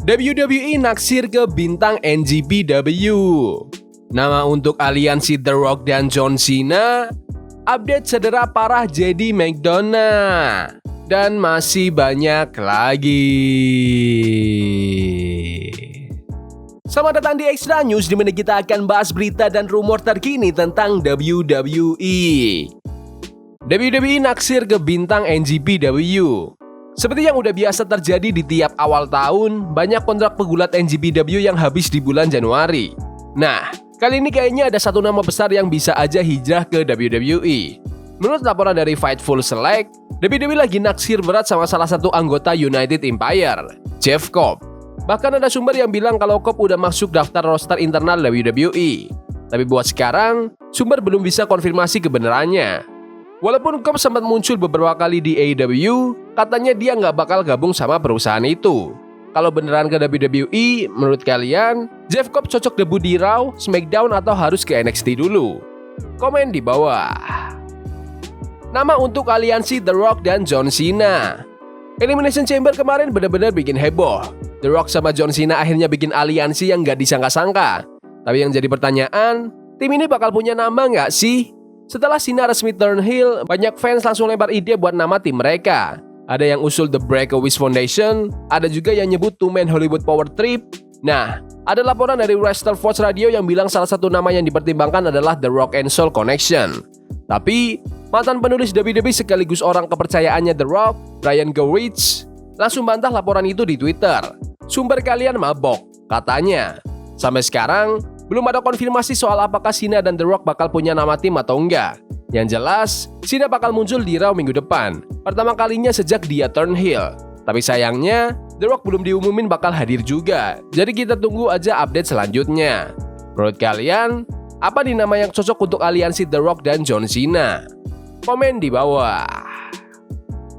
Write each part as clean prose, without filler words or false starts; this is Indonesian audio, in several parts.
WWE naksir ke bintang NJPW. Nama untuk aliansi The Rock dan John Cena. Update cedera parah JD McDonough. Dan masih banyak lagi. Selamat datang di Extra News, di mana kita akan bahas berita dan rumor terkini tentang WWE. WWE naksir ke bintang NJPW. Seperti yang udah biasa terjadi di tiap awal tahun, banyak kontrak pegulat NJPW yang habis di bulan Januari. Nah, kali ini kayaknya ada satu nama besar yang bisa aja hijrah ke WWE. Menurut laporan dari Fightful Select, WWE lagi naksir berat sama salah satu anggota United Empire, Jeff Cobb. Bahkan ada sumber yang bilang kalau Cobb udah masuk daftar roster internal WWE. Tapi buat sekarang, sumber belum bisa konfirmasi kebenarannya. Walaupun Cobb sempat muncul beberapa kali di AEW, katanya dia nggak bakal gabung sama perusahaan itu. Kalau beneran ke WWE, menurut kalian, Jeff Cobb cocok debut di Raw, SmackDown, atau harus ke NXT dulu? Komen di bawah. Nama untuk aliansi The Rock dan John Cena. Elimination Chamber kemarin benar-benar bikin heboh. The Rock sama John Cena akhirnya bikin aliansi yang nggak disangka-sangka. Tapi yang jadi pertanyaan, tim ini bakal punya nama nggak sih? Setelah Cena resmi turn heel, banyak fans langsung lempar ide buat nama tim mereka. Ada yang usul The Breakaways Foundation, ada juga yang nyebut Two Man Hollywood Power Trip. Nah, ada laporan dari Wrestler Force Radio yang bilang salah satu nama yang dipertimbangkan adalah The Rock and Soul Connection. Tapi, mantan penulis WWE sekaligus orang kepercayaannya The Rock, Ryan Gowrich, langsung bantah laporan itu di Twitter. Sumber kalian mabok, katanya. Sampai sekarang, belum ada konfirmasi soal apakah Cena dan The Rock bakal punya nama tim atau enggak. Yang jelas, Cena bakal muncul di Raw minggu depan, pertama kalinya sejak dia turn heel. Tapi sayangnya, The Rock belum diumumin bakal hadir juga. Jadi kita tunggu aja update selanjutnya. Menurut kalian, apa nih nama yang cocok untuk aliansi The Rock dan John Cena? Komen di bawah.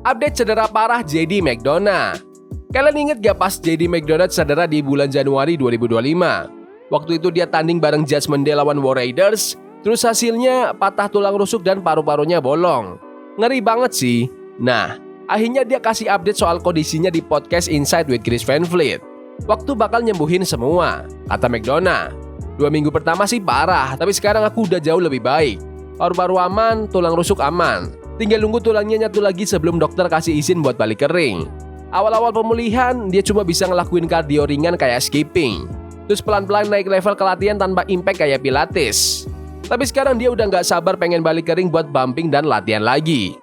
Update cedera parah JD McDonough. Kalian inget gak pas JD McDonough cedera di bulan Januari 2025? Waktu itu dia tanding bareng Judgment Day lawan War Raiders, terus hasilnya patah tulang rusuk dan paru-parunya bolong. Ngeri banget sih. Nah, akhirnya dia kasih update soal kondisinya di podcast Inside with Chris Van Vliet. Waktu bakal nyembuhin semua, kata McDonough. 2 minggu pertama sih parah, tapi sekarang aku udah jauh lebih baik. Paru-paru aman, tulang rusuk aman. Tinggal nunggu tulangnya nyatu lagi sebelum dokter kasih izin buat balik ke ring. Awal-awal pemulihan, dia cuma bisa ngelakuin kardio ringan kayak skipping. Terus pelan-pelan naik level ke latihan tanpa impact kayak pilates. Tapi sekarang dia udah gak sabar pengen balik ke ring buat bumping dan latihan lagi.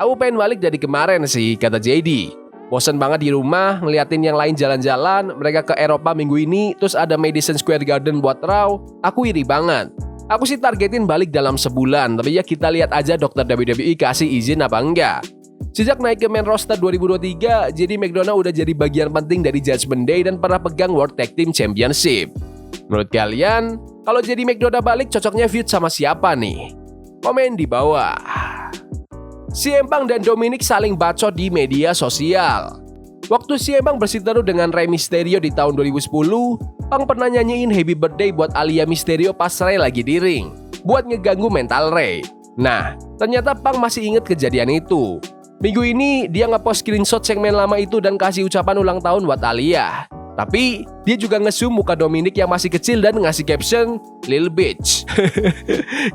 Aku pengen balik dari kemarin sih, kata JD. Bosen banget di rumah, ngeliatin yang lain jalan-jalan, mereka ke Eropa minggu ini, terus ada Madison Square Garden buat Raw, aku iri banget. Aku sih targetin balik dalam sebulan, tapi ya kita lihat aja dokter WWE kasih izin apa enggak. Sejak naik ke main roster 2023, JD McDonough udah jadi bagian penting dari Judgment Day dan pernah pegang World Tag Team Championship. Menurut kalian, kalau JD McDonough balik cocoknya feud sama siapa nih? Komen di bawah. CM Punk dan Dominic saling bacot di media sosial. Waktu CM Punk bersiteru dengan Rey Mysterio di tahun 2010, Punk pernah nyanyiin Happy Birthday buat Alia Mysterio pas Rey lagi di ring, buat ngeganggu mental Rey. Nah, ternyata Punk masih inget kejadian itu. Minggu ini dia ngepost screenshot segmen lama itu dan kasih ucapan ulang tahun buat Alia. Tapi dia juga nge-zoom muka Dominic yang masih kecil dan ngasih caption Lil Bitch.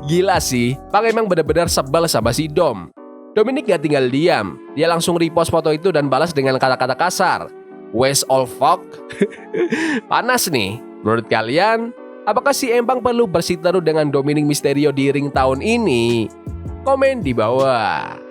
Gila sih, Punk emang bener-bener sebel sama si Dom. Dominic gak tinggal diam, dia langsung repost foto itu dan balas dengan kata-kata kasar. Where's all fuck? Panas nih. Menurut kalian, apakah si Punk perlu bersiteru dengan Dominic Mysterio di ring tahun ini? Komen di bawah.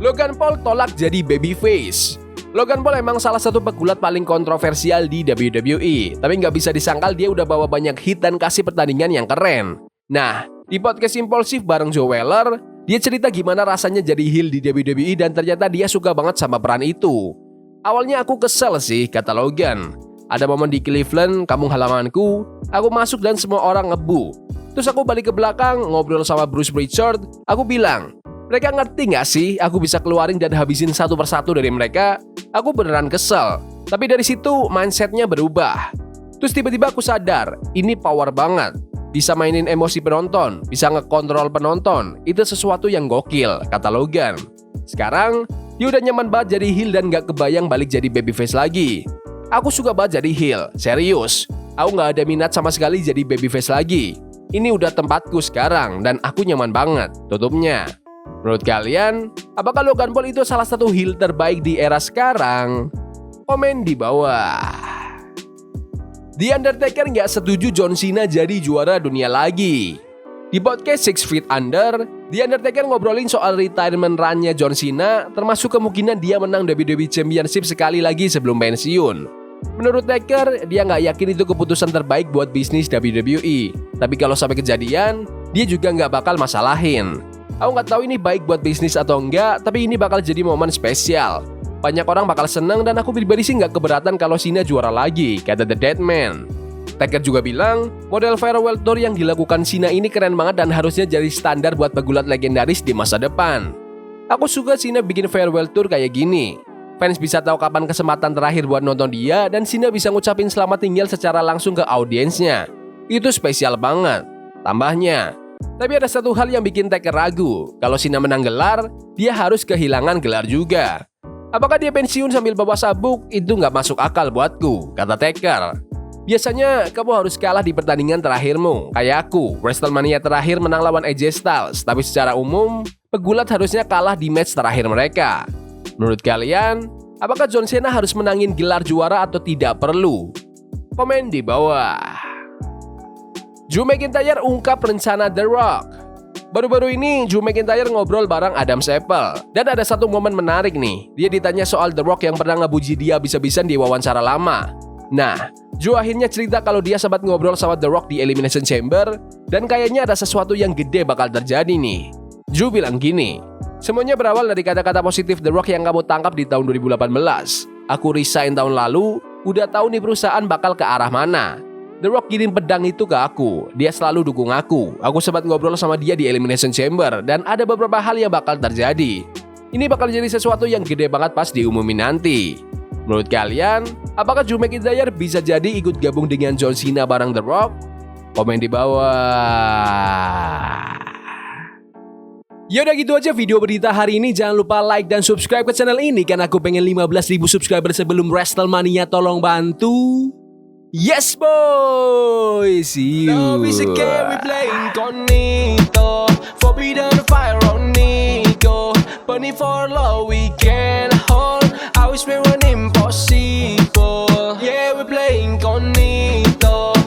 Logan Paul tolak jadi babyface. Logan Paul emang salah satu pegulat paling kontroversial di WWE, tapi nggak bisa disangkal dia udah bawa banyak hit dan kasih pertandingan yang keren. Nah, di podcast Impulsif bareng Joe Weller, dia cerita gimana rasanya jadi heel di WWE dan ternyata dia suka banget sama peran itu. Awalnya aku kesel sih, kata Logan. Ada momen di Cleveland, kampung halamanku, aku masuk dan semua orang ngebu. Terus aku balik ke belakang, ngobrol sama Bruce Pritchard, aku bilang, mereka ngerti gak sih aku bisa keluarin dan habisin satu persatu dari mereka? Aku beneran kesel. Tapi dari situ mindsetnya berubah. Terus tiba-tiba aku sadar, ini power banget. Bisa mainin emosi penonton, bisa ngekontrol penonton. Itu sesuatu yang gokil, kata Logan. Sekarang, dia udah nyaman banget jadi heel dan gak kebayang balik jadi babyface lagi. Aku suka banget jadi heel, serius. Aku nggak ada minat sama sekali jadi babyface lagi. Ini udah tempatku sekarang dan aku nyaman banget. Tutupnya. Menurut kalian, apakah Logan Paul itu salah satu heel terbaik di era sekarang? Komen di bawah. The Undertaker nggak setuju John Cena jadi juara dunia lagi. Di podcast 6 Feet Under, The Undertaker ngobrolin soal retirement run-nya John Cena, termasuk kemungkinan dia menang WWE Championship sekali lagi sebelum pensiun. Menurut Taker, dia nggak yakin itu keputusan terbaik buat bisnis WWE. Tapi kalau sampai kejadian, dia juga nggak bakal masalahin. Aku nggak tahu ini baik buat bisnis atau enggak, tapi ini bakal jadi momen spesial. Banyak orang bakal seneng dan aku pribadi sih nggak keberatan kalau Cena juara lagi, kata The Deadman. Taker juga bilang, model farewell tour yang dilakukan Cena ini keren banget dan harusnya jadi standar buat pegulat legendaris di masa depan. Aku suka Cena bikin farewell tour kayak gini. Fans bisa tahu kapan kesempatan terakhir buat nonton dia dan Cena bisa ngucapin selamat tinggal secara langsung ke audiensnya. Itu spesial banget. Tambahnya, tapi ada satu hal yang bikin Taker ragu. Kalau Cena menang gelar, dia harus kehilangan gelar juga. Apakah dia pensiun sambil bawa sabuk? Itu nggak masuk akal buatku, kata Taker. Biasanya kamu harus kalah di pertandingan terakhirmu. Kayak aku, WrestleMania terakhir menang lawan AJ Styles. Tapi secara umum, pegulat harusnya kalah di match terakhir mereka. Menurut kalian, apakah John Cena harus menangin gelar juara atau tidak perlu? Komen di bawah. Drew McIntyre ungkap rencana The Rock. Baru-baru ini Drew McIntyre ngobrol bareng Adam Sepple. Dan ada satu momen menarik nih. Dia ditanya soal The Rock yang pernah ngebuji dia habis-habisan di wawancara lama. Nah, Drew akhirnya cerita kalau dia sempat ngobrol sama The Rock di Elimination Chamber. Dan kayaknya ada sesuatu yang gede bakal terjadi nih. Drew bilang gini, semuanya berawal dari kata-kata positif The Rock yang kamu tangkap di tahun 2018. Aku resign tahun lalu, udah tahu nih perusahaan bakal ke arah mana. The Rock kirim pedang itu ke aku, dia selalu dukung aku. Aku sempat ngobrol sama dia di Elimination Chamber dan ada beberapa hal yang bakal terjadi. Ini bakal jadi sesuatu yang gede banget pas diumumin nanti. Menurut kalian, apakah Drew McIntyre bisa jadi ikut gabung dengan John Cena bareng The Rock? Komen di bawah. Yaudah gitu aja video berita hari ini. Jangan lupa like dan subscribe ke channel ini karena aku pengen 15.000 subscriber sebelum WrestleMania. Tolong bantu. Yes boy, see you. Love is a game we play incognito. Forbidden fire on Nico. Burning for love we can.